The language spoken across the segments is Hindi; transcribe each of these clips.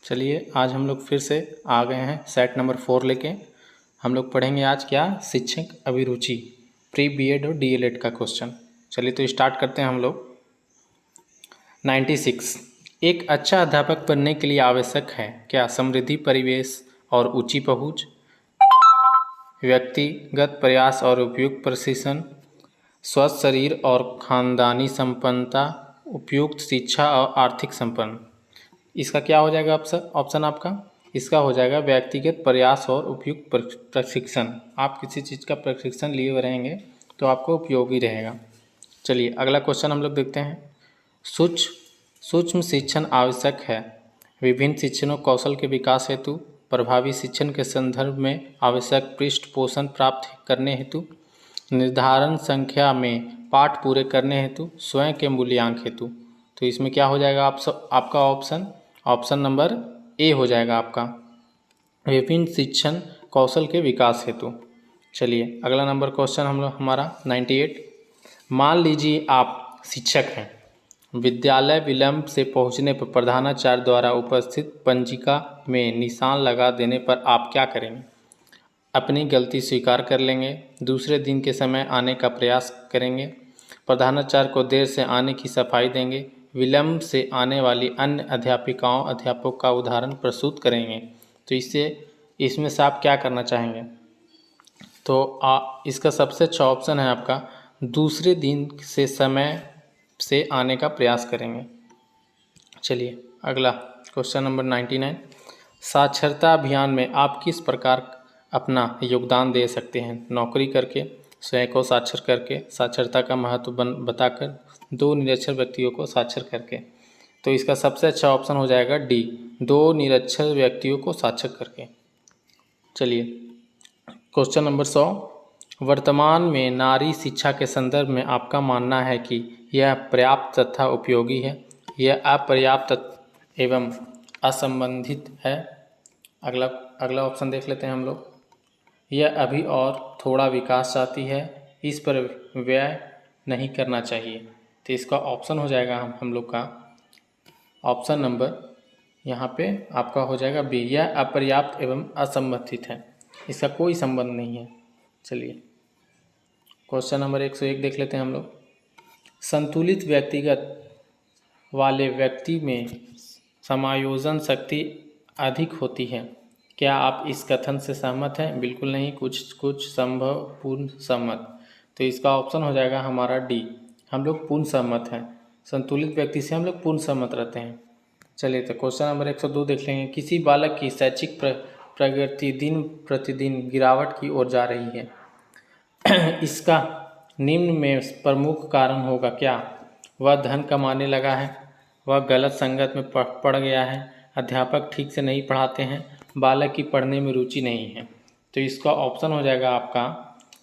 चलिए आज हम लोग फिर से आ गए हैं सेट नंबर 4 लेके। हम लोग पढ़ेंगे आज क्या, शिक्षक अभिरुचि प्री बीएड और डीएलएड का क्वेश्चन। चलिए तो स्टार्ट करते हैं हम लोग। 96, एक अच्छा अध्यापक बनने के लिए आवश्यक है क्या? समृद्धि परिवेश और ऊंची पहुंच, व्यक्तिगत प्रयास और उपयुक्त प्रशिक्षण, स्वस्थ शरीर और खानदानी संपन्नता, उपयुक्त शिक्षा और आर्थिक संपन्न। इसका क्या हो जाएगा ऑप्शन आपका? इसका हो जाएगा व्यक्तिगत प्रयास और उपयुक्त प्रशिक्षण। आप किसी चीज़ का प्रशिक्षण लिए हुए रहेंगे तो आपको उपयोगी रहेगा। चलिए अगला क्वेश्चन हम लोग देखते हैं। सूक्ष्म शिक्षण आवश्यक है विभिन्न शिक्षणों कौशल के विकास हेतु, प्रभावी शिक्षण के संदर्भ में आवश्यक पृष्ठपोषण प्राप्त करने हेतु, निर्धारण संख्या में पाठ पूरे करने हेतु, स्वयं के मूल्यांकन हेतु। तो इसमें क्या हो जाएगा आपका ऑप्शन नंबर ए हो जाएगा आपका, विभिन्न शिक्षण कौशल के विकास हेतु। चलिए अगला नंबर क्वेश्चन हमारा 98। मान लीजिए आप शिक्षक हैं, विद्यालय विलंब से पहुंचने पर प्रधानाचार्य द्वारा उपस्थित पंजिका में निशान लगा देने पर आप क्या करेंगे? अपनी गलती स्वीकार कर लेंगे, दूसरे दिन के समय आने का प्रयास करेंगे, प्रधानाचार्य को देर से आने की सफाई देंगे, विलंब से आने वाली अन्य अध्यापकों का उदाहरण प्रस्तुत करेंगे। तो इसमें से आप क्या करना चाहेंगे? तो इसका सबसे अच्छा ऑप्शन है आपका दूसरे दिन से समय से आने का प्रयास करेंगे। चलिए अगला क्वेश्चन नंबर 99। साक्षरता अभियान में आप किस प्रकार अपना योगदान दे सकते हैं? नौकरी करके, स्वयं को साक्षर करके, साक्षरता का महत्व बताकर, दो निरक्षर व्यक्तियों को साक्षर करके। तो इसका सबसे अच्छा ऑप्शन हो जाएगा डी, दो निरक्षर व्यक्तियों को साक्षर करके। चलिए क्वेश्चन नंबर 100। वर्तमान में नारी शिक्षा के संदर्भ में आपका मानना है कि यह पर्याप्त तथा उपयोगी है, यह अपर्याप्त एवं असंबंधित है? अगला ऑप्शन देख लेते हैं हम लोग। यह अभी और थोड़ा विकास चाहती है, इस पर व्यय नहीं करना चाहिए। तो इसका ऑप्शन हो जाएगा हम लोग का ऑप्शन नंबर यहाँ पे आपका हो जाएगा बी, यह अपर्याप्त एवं असंबंधित है, इसका कोई संबंध नहीं है। चलिए क्वेश्चन नंबर 101 देख लेते हैं हम लोग। संतुलित व्यक्तिगत वाले व्यक्ति में समायोजन शक्ति अधिक होती है, क्या आप इस कथन से सहमत हैं? बिल्कुल नहीं, कुछ संभव, पूर्ण सहमत। तो इसका ऑप्शन हो जाएगा हमारा डी, हम लोग पूर्ण सहमत हैं। संतुलित व्यक्ति से हम लोग पूर्ण सहमत रहते हैं। चलिए तो क्वेश्चन नंबर 102 देख लेंगे। किसी बालक की शैक्षिक प्रगति दिन प्रतिदिन गिरावट की ओर जा रही है, इसका निम्न में प्रमुख कारण होगा क्या? वह धन कमाने लगा है, वह गलत संगत में पड़ गया है, अध्यापक ठीक से नहीं पढ़ाते हैं, बालक की पढ़ने में रुचि नहीं है। तो इसका ऑप्शन हो जाएगा आपका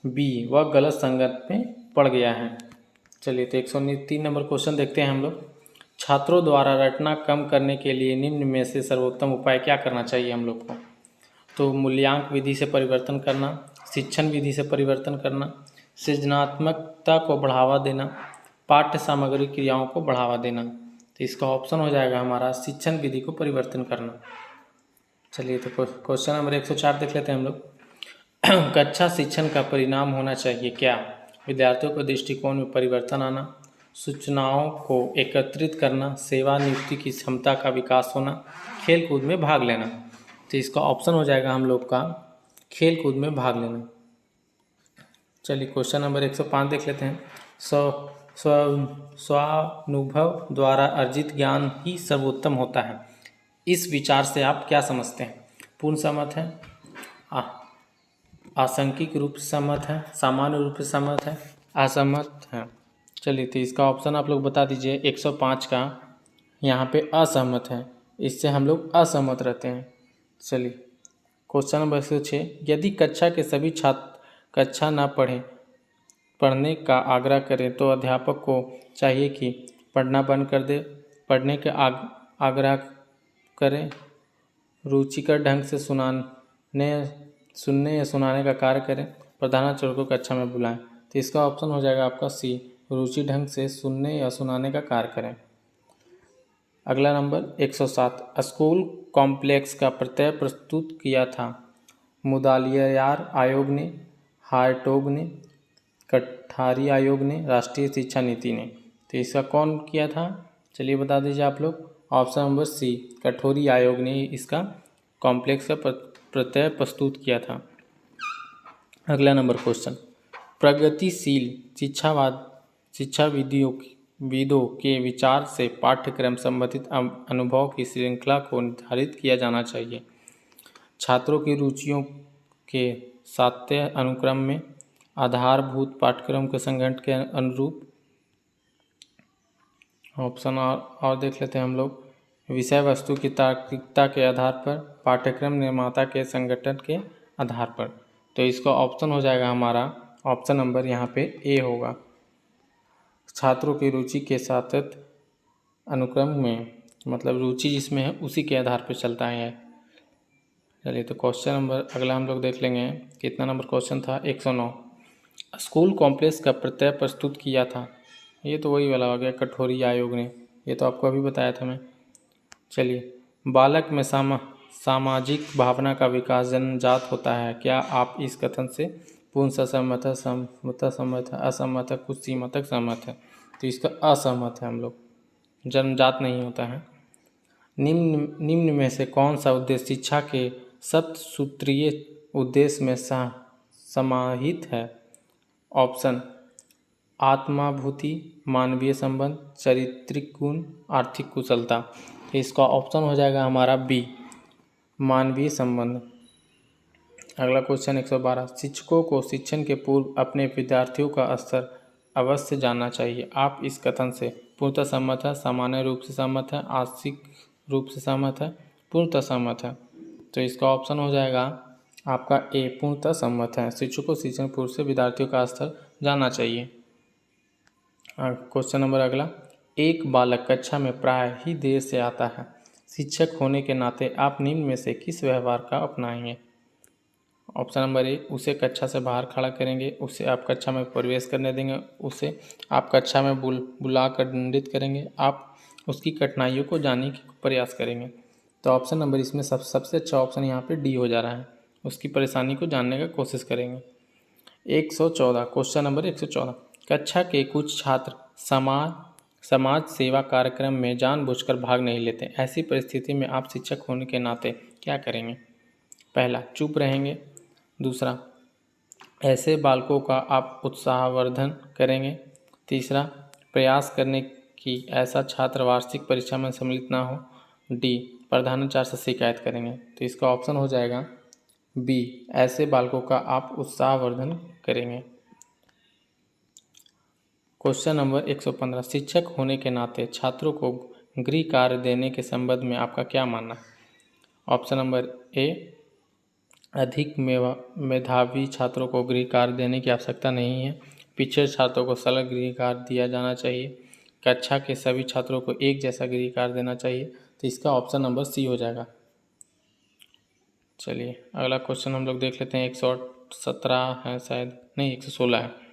बी, वह गलत संगत में पड़ गया है। चलिए तो 103 नंबर क्वेश्चन देखते हैं हम लोग। छात्रों द्वारा रटना कम करने के लिए निम्न में से सर्वोत्तम उपाय क्या करना चाहिए हम लोग को? तो मूल्यांकन विधि से परिवर्तन करना, शिक्षण विधि से परिवर्तन करना, सृजनात्मकता को बढ़ावा देना, पाठ्य सामग्री क्रियाओं को बढ़ावा देना। तो इसका ऑप्शन हो जाएगा हमारा शिक्षण विधि को परिवर्तन करना। चलिए तो क्वेश्चन नंबर 104 देख लेते हैं हम लोग। कक्षा शिक्षण का परिणाम होना चाहिए क्या? विद्यार्थियों के दृष्टिकोण में परिवर्तन आना, सूचनाओं को एकत्रित करना, सेवा नियुक्ति की क्षमता का विकास होना, खेल कूद में भाग लेना। तो इसका ऑप्शन हो जाएगा हम लोग का खेल कूद में भाग लेना। चलिए क्वेश्चन नंबर 105 देख लेते हैं। स्वानुभव द्वारा अर्जित ज्ञान ही सर्वोत्तम होता है, इस विचार से आप क्या समझते हैं? पूर्ण सहमत हैं, आंशिक रूप से सहमत है, सामान्य रूप से सहमत है, असहमत है? चलिए तो इसका ऑप्शन आप लोग बता दीजिए। 105 का यहाँ पे असहमत है, इससे हम लोग असहमत रहते हैं। चलिए क्वेश्चन नंबर 106। यदि कक्षा के सभी छात्र कक्षा न पढ़ने का आग्रह करें तो अध्यापक को चाहिए कि पढ़ना बंद कर दे, पढ़ने के आग्रह करें, रुचिकर ढंग से सुनने या सुनाने का कार्य करें, प्रधानाचार्य को कक्षा में बुलाएं। तो इसका ऑप्शन हो जाएगा आपका सी, रुचि ढंग से सुनने या सुनाने का कार्य करें। अगला नंबर 107, स्कूल कॉम्प्लेक्स का प्रत्यय प्रस्तुत किया था। मुदालियार आयोग ने, हार्टोग ने, कठारी आयोग ने, राष्ट्रीय शिक्षा नीति ने। तो इसका कौन किया था, चलिए बता दीजिए आप लोग। ऑप्शन नंबर सी, कठोरी आयोग ने इसका कॉम्प्लेक्स का प्रत्यय प्रस्तुत किया था। अगला नंबर क्वेश्चन, प्रगतिशील शिक्षाविदों के विचार से पाठ्यक्रम संबंधित अनुभव की श्रृंखला को निर्धारित किया जाना चाहिए। छात्रों की रुचियों के सातत्य अनुक्रम में आधारभूत पाठ्यक्रम के संगठन के अनुरूप। ऑप्शन और देख लेते हैं हम लोग। विषय वस्तु की तार्किकता के आधार पर, पाठ्यक्रम निर्माता के संगठन के आधार पर। तो इसका ऑप्शन हो जाएगा हमारा ऑप्शन नंबर यहाँ पे ए होगा। छात्रों की रुचि के सातत्य अनुक्रम में, मतलब रुचि जिसमें है उसी के आधार पर चलता है। चलिए तो क्वेश्चन नंबर अगला हम लोग देख लेंगे। कितना नंबर क्वेश्चन था, 109। स्कूल कॉम्प्लेक्स का प्रत्यय प्रस्तुत किया था। ये तो वही वाला हो गया, कठोरी आयोग ने। ये तो आपको अभी बताया था मैं। चलिए, बालक में सामाजिक भावना का विकास जन्मजात होता है। क्या आप इस कथन से पूर्ण सहमत है, सहमत है, असहमत है, कुछ सीमा तक सहमत है? तो इसका असहमत है हम लोग, जन्मजात नहीं होता है। निम्न में से कौन सा उद्देश्य शिक्षा के सप्तसूत्रीय उद्देश्य में समाहित है? ऑप्शन, आत्माभूति, मानवीय संबंध, चारित्रिक गुण, आर्थिक कुशलता। तो इसका ऑप्शन हो जाएगा हमारा बी, मानवीय संबंध। अगला क्वेश्चन 112, शिक्षकों को शिक्षण के पूर्व अपने विद्यार्थियों का स्तर अवश्य जानना चाहिए। आप इस कथन से पूर्णतः सहमत है, सामान्य रूप से सहमत है, आंशिक रूप से सहमत है, पूर्णतः सहमत है? तो इसका ऑप्शन हो जाएगा आपका ए, पूर्णतः सहमत है। शिक्षकों को शिक्षण पूर्व से विद्यार्थियों का स्तर जानना चाहिए। क्वेश्चन नंबर अगला, एक बालक कक्षा में प्राय ही देर से आता है। शिक्षक होने के नाते आप निम्न में से किस व्यवहार का अपनाएंगे? ऑप्शन नंबर ए, उसे कक्षा से बाहर खड़ा करेंगे, उसे आप कक्षा में प्रवेश करने देंगे, उसे आप कक्षा में बुला कर दंडित करेंगे, आप उसकी कठिनाइयों को जानने की प्रयास करेंगे। तो ऑप्शन नंबर इसमें सबसे अच्छा ऑप्शन यहाँ पे डी हो जा रहा है, उसकी परेशानी को जानने का कोशिश करेंगे। 114, क्वेश्चन नंबर 114, कक्षा के कुछ छात्र समाज सेवा कार्यक्रम में जानबूझकर भाग नहीं लेते। ऐसी परिस्थिति में आप शिक्षक होने के नाते क्या करेंगे? पहला, चुप रहेंगे। दूसरा, ऐसे बालकों का आप उत्साहवर्धन करेंगे। तीसरा, प्रयास करने कि ऐसा छात्र वार्षिक परीक्षा में सम्मिलित ना हो। डी, प्रधानाचार्य से शिकायत करेंगे। तो इसका ऑप्शन हो जाएगा बी, ऐसे बालकों का आप उत्साहवर्धन करेंगे। क्वेश्चन नंबर 115, शिक्षक होने के नाते छात्रों को गृह कार्य देने के संबंध में आपका क्या मानना है? ऑप्शन नंबर ए, अधिक मेधावी छात्रों को गृह कार्य देने की आवश्यकता नहीं है। पिछड़े छात्रों को सरल गृह कार्य दिया जाना चाहिए। कक्षा के सभी छात्रों को एक जैसा गृह कार्य देना चाहिए। तो इसका ऑप्शन नंबर सी हो जाएगा। चलिए अगला क्वेश्चन हम लोग देख लेते हैं। 117 है शायद, नहीं 116 है।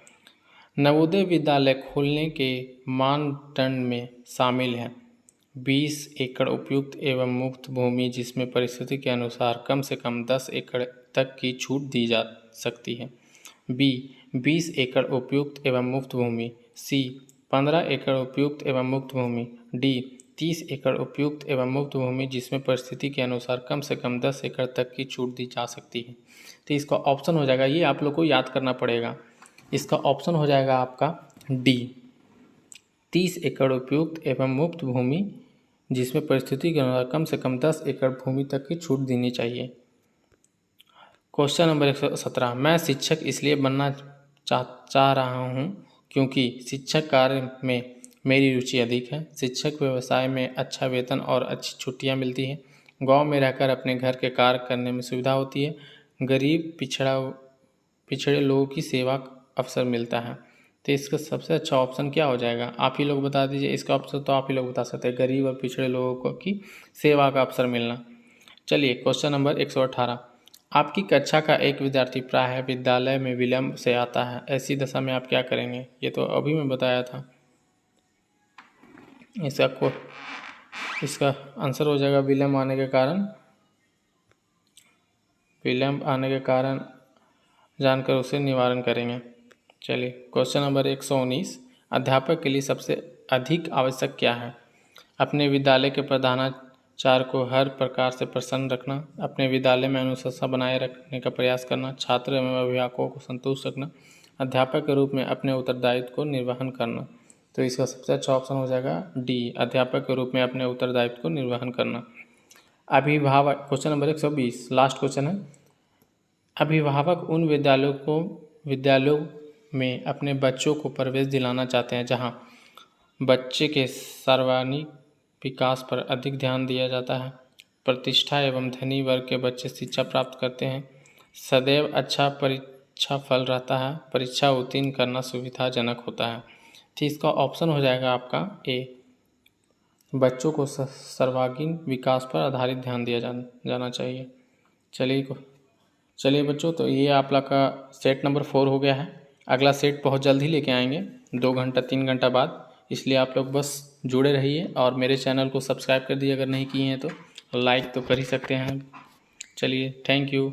नवोदय विद्यालय खोलने के मानदंड में शामिल है 20 एकड़ उपयुक्त एवं मुक्त भूमि जिसमें परिस्थिति के अनुसार कम से कम 10 एकड़ तक की छूट दी जा सकती है। बी, 20 एकड़ उपयुक्त एवं मुक्त भूमि। सी, 15 एकड़ उपयुक्त एवं मुक्त भूमि। डी, 30 एकड़ उपयुक्त एवं मुक्त भूमि जिसमें परिस्थिति के अनुसार कम से कम 10 एकड़ तक की छूट दी जा सकती है। तो इसका ऑप्शन हो जाएगा, ये आप लोग को याद करना पड़ेगा, इसका ऑप्शन हो जाएगा आपका डी, 30 एकड़ उपयुक्त एवं मुक्त भूमि जिसमें परिस्थिति के अनुसार कम से कम 10 एकड़ भूमि तक की छूट देनी चाहिए। क्वेश्चन नंबर 117, मैं शिक्षक इसलिए बनना चाह रहा हूँ क्योंकि शिक्षक कार्य में मेरी रुचि अधिक है। शिक्षक व्यवसाय में अच्छा वेतन और अच्छी छुट्टियाँ मिलती हैं। गांव में रहकर अपने घर के कार्य करने में सुविधा होती है। गरीब पिछड़े लोगों की सेवा अवसर मिलता है। तो इसका सबसे अच्छा ऑप्शन क्या हो जाएगा, आप ही लोग बता दीजिए। इसका ऑप्शन तो आप ही लोग बता सकते हैं, गरीब और पिछड़े लोगों को की सेवा का अवसर मिलना। चलिए क्वेश्चन नंबर 118, आपकी कक्षा का एक विद्यार्थी प्रायः विद्यालय में विलंब से आता है। ऐसी दशा में आप क्या करेंगे? ये तो अभी मैं बताया था। इसका इसका आंसर हो जाएगा विलम्ब आने के कारण जानकर उसे निवारण करेंगे। चलिए क्वेश्चन नंबर 119, अध्यापक के लिए सबसे अधिक आवश्यक क्या है? अपने विद्यालय के प्रधानाचार्य को हर प्रकार से प्रसन्न रखना, अपने विद्यालय में अनुशासन बनाए रखने का प्रयास करना, छात्र एवं अभिभावकों को संतुष्ट रखना, अध्यापक के रूप में अपने उत्तरदायित्व को निर्वहन करना। तो इसका सबसे अच्छा ऑप्शन हो जाएगा डी, अध्यापक के रूप में अपने उत्तरदायित्व को निर्वहन करना। अभिभावक, क्वेश्चन नंबर 120, लास्ट क्वेश्चन है। अभिभावक उन विद्यालयों में अपने बच्चों को प्रवेश दिलाना चाहते हैं जहां बच्चे के सर्वांगीण विकास पर अधिक ध्यान दिया जाता है, प्रतिष्ठा एवं धनी वर्ग के बच्चे शिक्षा प्राप्त करते हैं, सदैव अच्छा परीक्षा फल रहता है, परीक्षा उत्तीर्ण करना सुविधाजनक होता है। तो इसका ऑप्शन हो जाएगा आपका ए, बच्चों को सर्वांगीण विकास पर आधारित ध्यान दिया जाना चाहिए। चलिए बच्चों, तो ये आप लोग का सेट नंबर 4 हो गया है। अगला सेट बहुत जल्द ही लेके आएंगे, 2 घंटा 3 घंटा बाद। इसलिए आप लोग बस जुड़े रहिए और मेरे चैनल को सब्सक्राइब कर दिए, अगर नहीं किए हैं तो लाइक तो कर ही सकते हैं। चलिए, थैंक यू।